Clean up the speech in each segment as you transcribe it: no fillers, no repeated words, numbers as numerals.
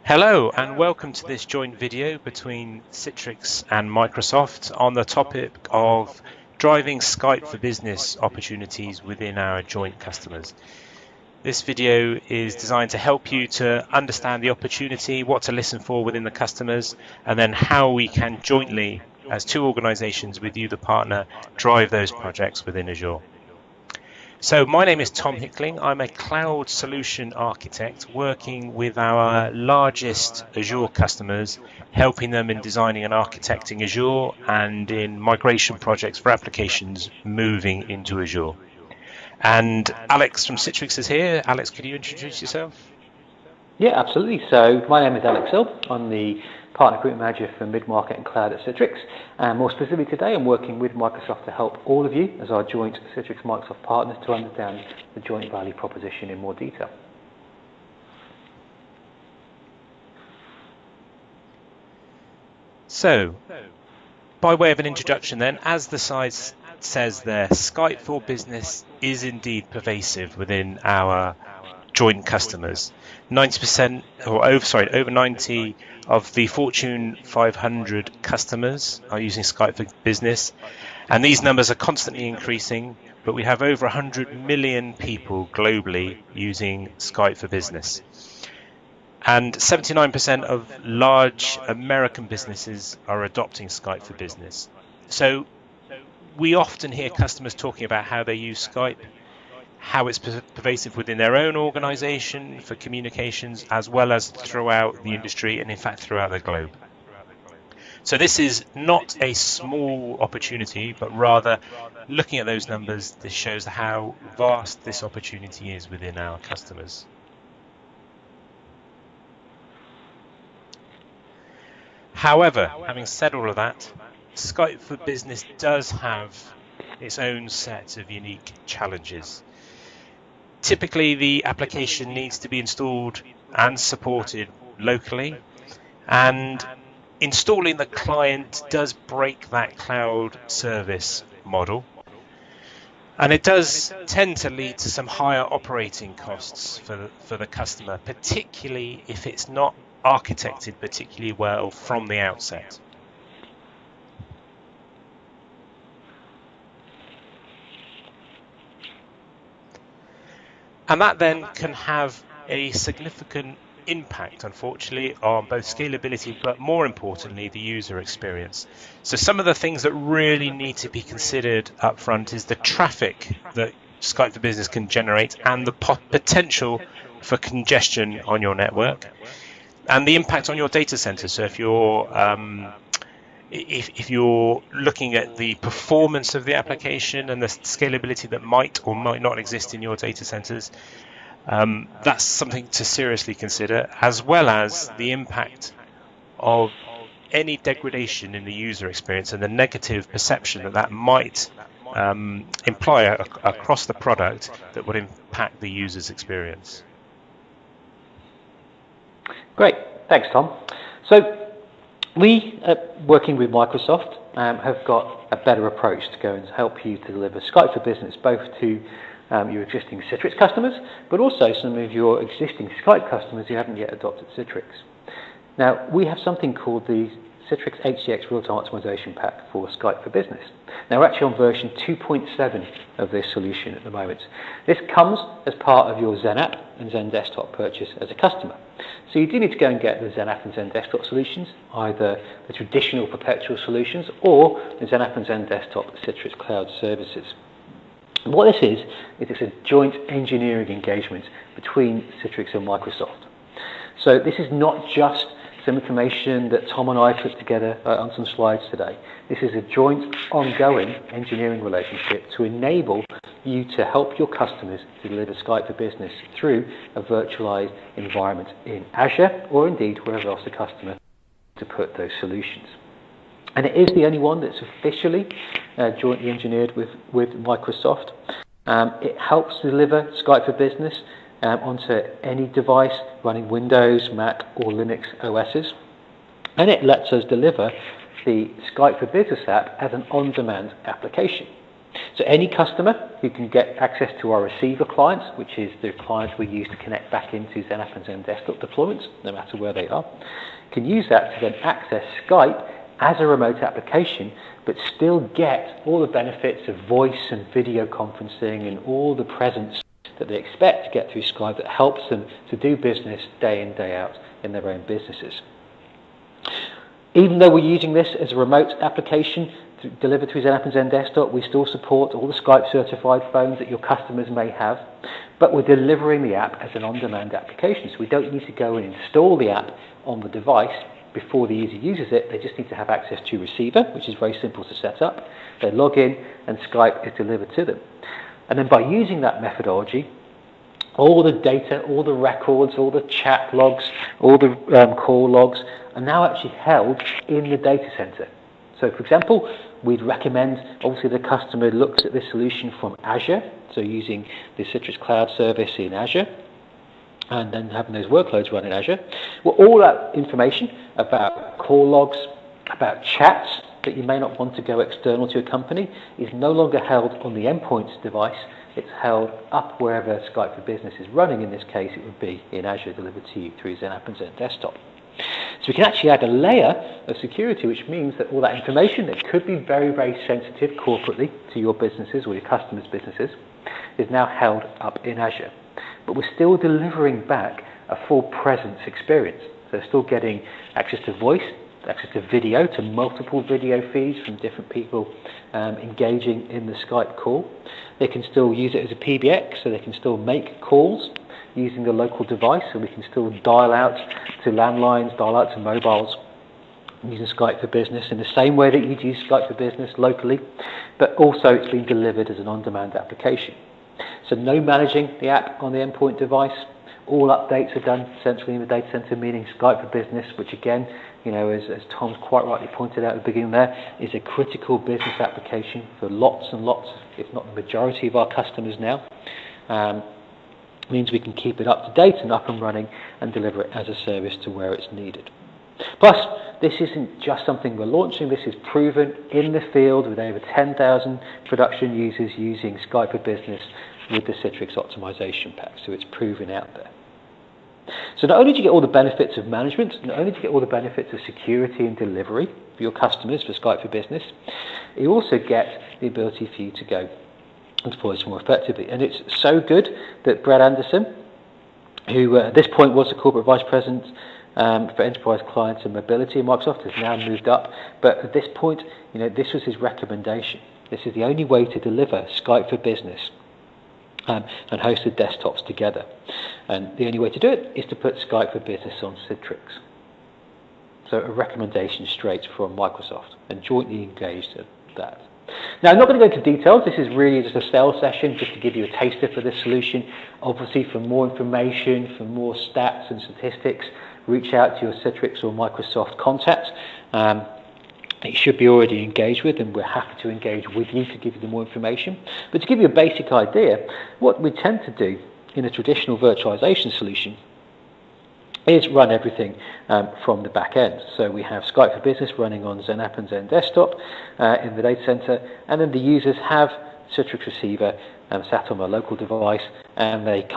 Hello and welcome to this joint video between Citrix and Microsoft on the topic of driving Skype for Business opportunities within our joint customers. This video is designed to help you to understand the opportunity, what to listen for within the customers, and then how we can jointly, as two organizations with you, the partner, drive those projects within Azure. So my name is Tom Hickling. I'm a cloud solution architect working with our largest Azure customers, helping them in designing and architecting Azure and in migration projects for applications moving into Azure. And Alex from Citrix is here. Alex, could you introduce yourself? Yeah, absolutely. So my name is Alex Hill. I'm the Partner Group Manager for Mid-Market and Cloud at Citrix. And more specifically today, I'm working with Microsoft to help all of you as our joint Citrix-Microsoft partners to understand the joint value proposition in more detail. So, by way of an introduction then, as the slide says there, Skype for Business is indeed pervasive within our joint customers. 90% or over 90 of the Fortune 500 customers are using Skype for Business, and these numbers are constantly increasing, but we have over 100 million people globally using Skype for Business. And 79% of large American businesses are adopting Skype for Business. So we often hear customers talking about how they use Skype, how it's pervasive within their own organization for communications, as well as throughout the industry and in fact throughout the globe. So this is not a small opportunity, but rather looking at those numbers, this shows how vast this opportunity is within our customers. However, having said all of that, Skype for Business does have its own set of unique challenges. Typically, the application needs to be installed and supported locally, and installing the client does break that cloud service model, and it does tend to lead to some higher operating costs for the customer, particularly if it's not architected particularly well from the outset. And that then can have a significant impact, unfortunately, on both scalability, but more importantly, the user experience. So some of the things that really need to be considered up front is the traffic that Skype for Business can generate and the potential for congestion on your network, and the impact on your data center. So if you're looking at the performance of the application and the scalability that might or might not exist in your data centers, that's something to seriously consider, as well as the impact of any degradation in the user experience and the negative perception that might imply across the product that would impact the user's experience. Great, thanks Tom. So we, working with Microsoft, have got a better approach to go and help you to deliver Skype for Business both to your existing Citrix customers, but also some of your existing Skype customers who haven't yet adopted Citrix. Now, we have something called the Citrix HCX Real-Time Optimization Pack for Skype for Business. Now, we're actually on version 2.7 of this solution at the moment. This comes as part of your Zen app and Zen desktop purchase as a customer. So you do need to go and get the Zen app and Zen desktop solutions, either the traditional perpetual solutions or the Zen app and Zen desktop Citrix Cloud Services. And what this is it's a joint engineering engagement between Citrix and Microsoft. So this is not just some information that Tom and I put together on some slides today. This is a joint, ongoing engineering relationship to enable you to help your customers to deliver Skype for Business through a virtualized environment in Azure, or indeed wherever else the customer to put those solutions. And it is the only one that's officially jointly engineered with Microsoft. It helps deliver Skype for Business onto any device running Windows, Mac or Linux OSs, and it lets us deliver the Skype for Business app as an on-demand application. So any customer who can get access to our receiver clients, which is the clients we use to connect back into ZenApp and Zen Desktop deployments, no matter where they are, can use that to then access Skype as a remote application, but still get all the benefits of voice and video conferencing and all the presence that they expect to get through Skype that helps them to do business day in, day out in their own businesses. Even though we're using this as a remote application delivered through ZenApp and Zen Desktop, we still support all the Skype certified phones that your customers may have, but we're delivering the app as an on-demand application, so we don't need to go and install the app on the device before the user uses it. They just need to have access to receiver, which is very simple to set up. They log in and Skype is delivered to them. And then by using that methodology, all the data, all the records, all the chat logs, all the call logs are now actually held in the data center. So for example, we'd recommend, obviously the customer looks at this solution from Azure, so using the Citrix Cloud Service in Azure, and then having those workloads run in Azure. Well, all that information about call logs, about chats that you may not want to go external to a company is no longer held on the endpoint device. It's held up wherever Skype for Business is running. In this case, it would be in Azure, delivered to you through ZenApp and Zen Desktop. So we can actually add a layer of security, which means that all that information that could be very, very sensitive corporately to your businesses or your customers' businesses is now held up in Azure. But we're still delivering back a full presence experience. So they're still getting access to voice, access to video, to multiple video feeds from different people engaging in the Skype call. They can still use it as a PBX, so they can still make calls using the local device, so we can still dial out to landlines, dial out to mobiles using Skype for Business in the same way that you'd use Skype for Business locally, but also it's being delivered as an on-demand application. So no managing the app on the endpoint device. All updates are done centrally in the data center, meaning Skype for Business, which again, as Tom's quite rightly pointed out at the beginning there, is a critical business application for lots and lots, if not the majority of our customers now. Means we can keep it up to date and up and running and deliver it as a service to where it's needed. Plus, this isn't just something we're launching, this is proven in the field with over 10,000 production users using Skype for Business with the Citrix optimization pack, so it's proven out there. So not only do you get all the benefits of management, not only do you get all the benefits of security and delivery for your customers for Skype for Business, you also get the ability for you to go and deploy this more effectively. And it's so good that Brad Anderson, who at this point was the Corporate Vice President for Enterprise Clients and Mobility in Microsoft, has now moved up. But at this point, this was his recommendation. This is the only way to deliver Skype for Business and hosted desktops together. And the only way to do it is to put Skype for Business on Citrix. So a recommendation straight from Microsoft, and jointly engaged at that. Now, I'm not going to go into details. This is really just a sales session just to give you a taster for this solution. Obviously, for more information, for more stats and statistics, reach out to your Citrix or Microsoft contact. You should be already engaged with, and we're happy to engage with you to give you the more information. But to give you a basic idea, what we tend to do in a traditional virtualization solution is run everything from the back end. So we have Skype for Business running on ZenApp and Zen Desktop in the data center, and then the users have Citrix receiver sat on a local device, and they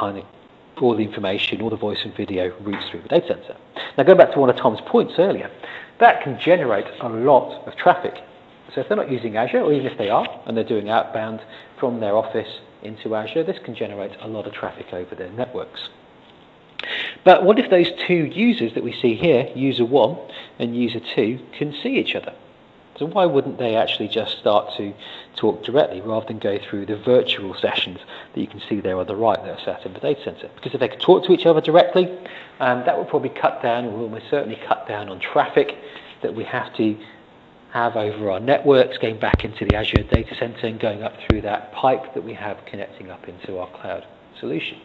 all the information, all the voice and video routes through the data center. Now, going back to one of Tom's points earlier, that can generate a lot of traffic. So if they're not using Azure, or even if they are, and they're doing outbound from their office into Azure, this can generate a lot of traffic over their networks. But what if those two users that we see here, user 1 and user 2, can see each other? So why wouldn't they actually just start to talk directly rather than go through the virtual sessions that you can see there on the right that are sat in the data center? Because if they could talk to each other directly, that would probably cut down, or will almost certainly cut down on traffic that we have to have over our networks, going back into the Azure data center and going up through that pipe that we have connecting up into our cloud solution.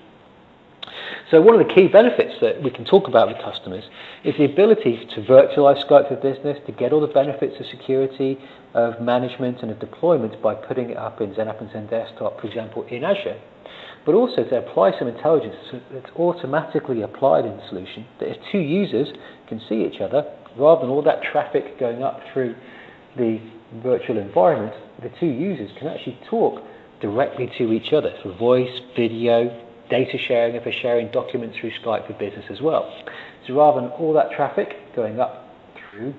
So one of the key benefits that we can talk about with customers is the ability to virtualize Skype for Business, to get all the benefits of security, of management and of deployment by putting it up in ZenApp and Zen Desktop, for example, in Azure, but also to apply some intelligence that's automatically applied in the solution, that if two users can see each other, rather than all that traffic going up through the virtual environment, the two users can actually talk directly to each other for voice, video, data sharing, if they're sharing documents through Skype for Business as well. So rather than all that traffic going up through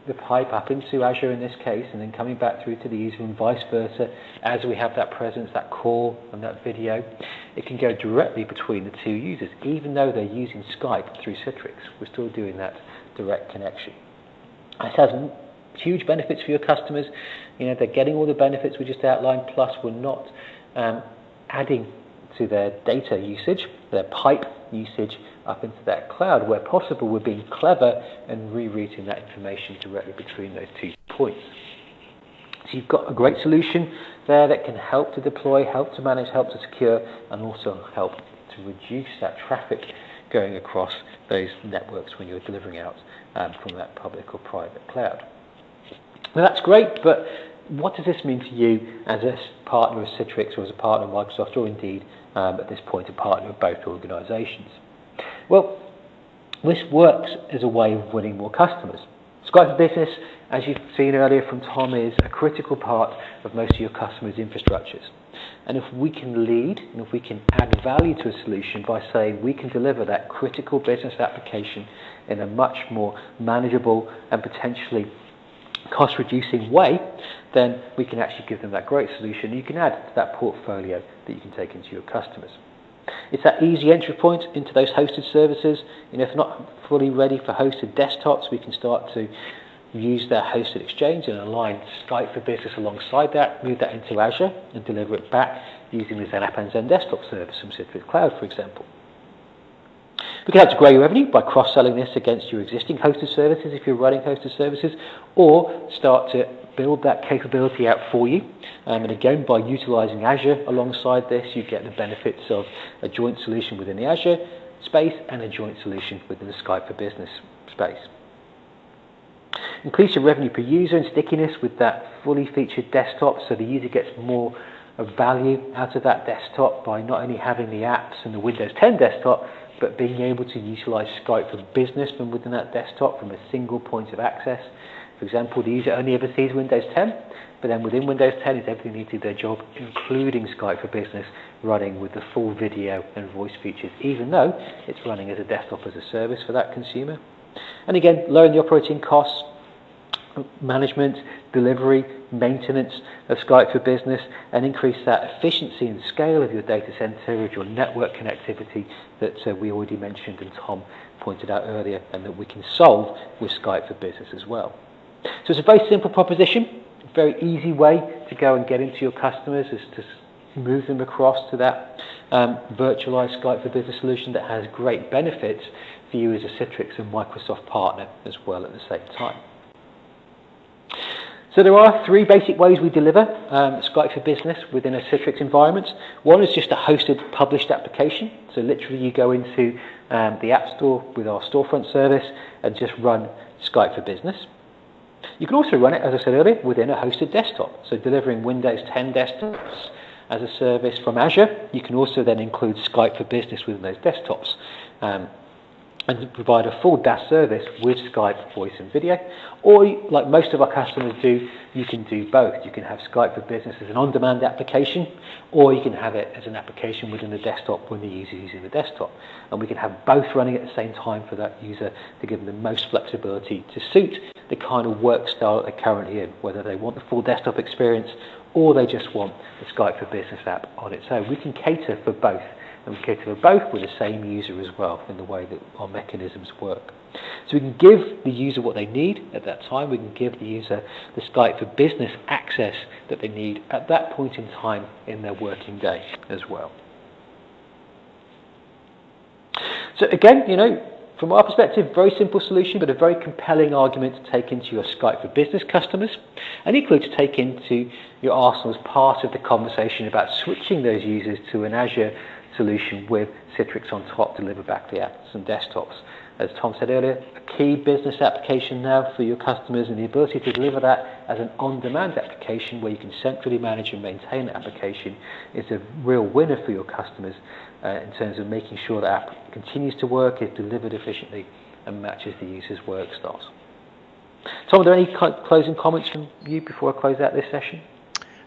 the pipe up into Azure in this case, and then coming back through to the user and vice versa, as we have that presence, that call and that video, it can go directly between the two users. Even though they're using Skype through Citrix, we're still doing that direct connection. This has huge benefits for your customers. You know, they're getting all the benefits we just outlined, plus we're not adding to their data usage, their pipe usage up into that cloud. Where possible, we're being clever and rerouting that information directly between those 2 points. So you've got a great solution there that can help to deploy, help to manage, help to secure, and also help to reduce that traffic going across those networks when you're delivering out from that public or private cloud. Now that's great, but what does this mean to you as a partner of Citrix or as a partner of Microsoft, or indeed at this point a partner of both organisations? Well, this works as a way of winning more customers. Skype for Business, as you've seen earlier from Tom, is a critical part of most of your customers' infrastructures. And if we can lead, and if we can add value to a solution by saying we can deliver that critical business application in a much more manageable and potentially cost-reducing way, then we can actually give them that great solution. You can add to that portfolio that you can take into your customers. It's that easy entry point into those hosted services. You know, if not fully ready for hosted desktops, we can start to use that hosted exchange and align Skype for Business alongside that, move that into Azure and deliver it back using the Zen App and Zen Desktop service from Citrix Cloud, for example. We can help to grow your revenue by cross-selling this against your existing hosted services if you're running hosted services, or start to build that capability out for you. And again, by utilising Azure alongside this, you get the benefits of a joint solution within the Azure space and a joint solution within the Skype for Business space. Increase your revenue per user and stickiness with that fully featured desktop, so the user gets more of value out of that desktop by not only having the apps and the Windows 10 desktop, but being able to utilise Skype for Business from within that desktop from a single point of access. For example, the user only ever sees Windows 10, but then within Windows 10 is everything they need to do their job, including Skype for Business, running with the full video and voice features, even though it's running as a desktop as a service for that consumer. And again, lowering the operating costs, management, delivery, maintenance of Skype for Business, and increase that efficiency and scale of your data center, of your network connectivity that we already mentioned and Tom pointed out earlier, and that we can solve with Skype for Business as well. So it's a very simple proposition, a very easy way to go and get into your customers is to move them across to that virtualized Skype for Business solution that has great benefits for you as a Citrix and Microsoft partner as well at the same time. So there are 3 basic ways we deliver Skype for Business within a Citrix environment. One is just a hosted published application. So literally you go into the App Store with our storefront service and just run Skype for Business. You can also run it, as I said earlier, within a hosted desktop. So delivering Windows 10 desktops as a service from Azure. You can also then include Skype for Business within those desktops. And provide a full DaaS service with Skype voice and video. Or, like most of our customers do, you can do both. You can have Skype for Business as an on-demand application, or you can have it as an application within the desktop when the user is using the desktop. And we can have both running at the same time for that user to give them the most flexibility to suit the kind of work style that they're currently in, whether they want the full desktop experience or they just want the Skype for Business app on its own. We can cater for both. And we cater for both with the same user as well in the way that our mechanisms work. So we can give the user what they need at that time. We can give the user the Skype for Business access that they need at that point in time in their working day as well. So again, you know, from our perspective, very simple solution, but a very compelling argument to take into your Skype for Business customers, and equally to take into your arsenal as part of the conversation about switching those users to an Azure solution with Citrix on top, deliver back the apps and desktops. As Tom said earlier, a key business application now for your customers, and the ability to deliver that as an on-demand application where you can centrally manage and maintain the application is a real winner for your customers in terms of making sure the app continues to work, is delivered efficiently and matches the user's work styles. Tom, are there any closing comments from you before I close out this session?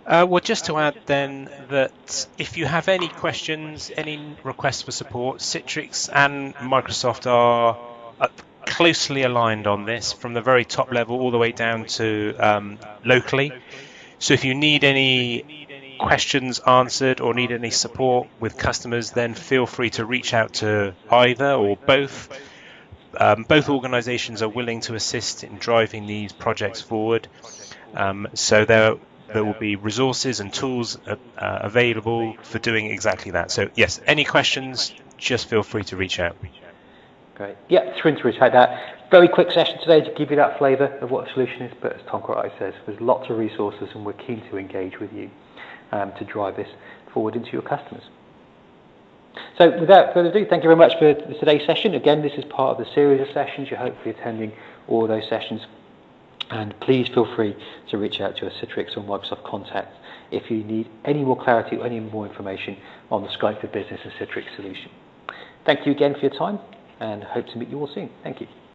Well, just to add then that if you have any questions, any requests for support, Citrix and Microsoft are closely aligned on this from the very top level all the way down to locally. So if you need any questions answered or need any support with customers, then feel free to reach out to either or both. Both organizations are willing to assist in driving these projects forward. So there will be resources and tools available for doing exactly that. So yes, any questions, just feel free to reach out. Great. Yeah, thrilled to reach out that. Very quick session today to give you that flavour of what a solution is, but as Tom Corrado says, there's lots of resources and we're keen to engage with you to drive this forward into your customers. So without further ado, thank you very much for today's session. Again, this is part of the series of sessions. You're hopefully attending all of those sessions. And please feel free to reach out to a Citrix or Microsoft contact if you need any more clarity or any more information on the Skype for Business and Citrix solution. Thank you again for your time and hope to meet you all soon. Thank you.